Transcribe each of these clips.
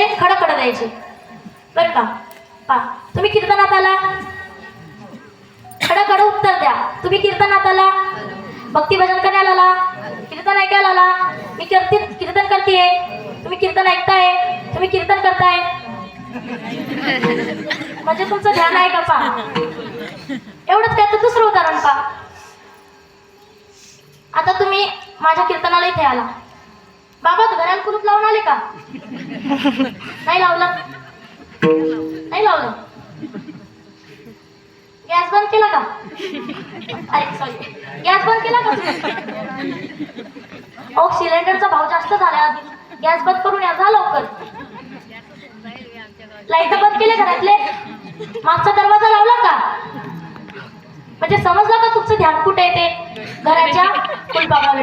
करायचे, खडखड द्यायचे बरं का. पा तुम्ही कीर्तनात आला, खडखड उत्तर द्या. तुम्ही कीर्तनात आला, भक्ती भजन करायला आला, कीर्तन ऐकायला आला, मी कीर्तन करतेय, तुम्ही कीर्तन ऐकताय, तुम्ही कीर्तन करताय, म्हणजे तुमचं ध्यान आहे का पा. एवढंच काय. तर दुसरं उदाहरण पा. आता तुम्ही माझ्या कीर्तनाला इथे आला, बाबा तू घराला कुलूप लावून आले का? नाही लावलं, नाही लावलं. गॅस बंद केला का? अरे सॉरी, गॅस बंद केला का? ओ सिलेंडरचा भाव जास्त झाला, आधी गॅस बंद करून या, जा लवकर. लाईट बंद केले घरातले, मागचा दरवाजा लावला का? म्हणजे समजलं का तुमचं ध्यान कुठे आहे ते? घराच्या कुलपाबाकडे.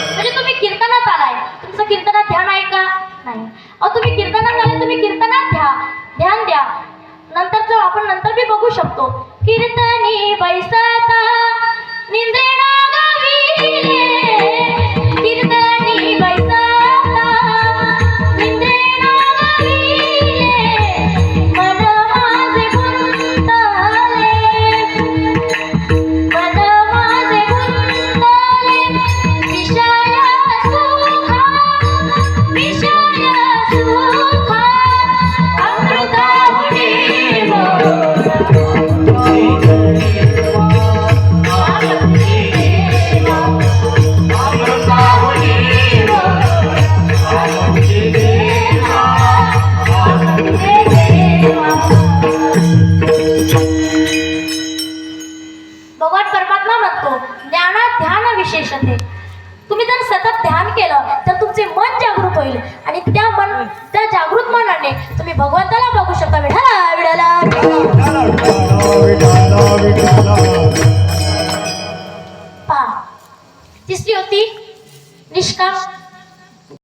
म्हणजे तुम्ही कीर्तनात आलाय, तुमचं कीर्तनात ध्यान आहे का? नाही. अहो तुम्ही कीर्तनात आले, तुम्ही कीर्तनात ध्यान द्या. नंतरचं आपण नंतर बी बघू शकतो. कीर्तनी बैसता निंद्रेना गाविले, कीर्तनी बैसता निंद्रेना गाविले, मन माझे गुंतले, मन माझे गुंतले, विषय सुखा, विषय सुखा, अमृताहुनी भगवान परमात्मा म्हणतो ज्ञानात ध्यान विशेषते. तुम्ही जर सतत ध्यान केलं तर तुमचे मन जागृत होईल आणि त्या जागृत मनाने तुम्ही भगवंताला बघू शकता. विठाला पहा. तिसरी होती निष्काम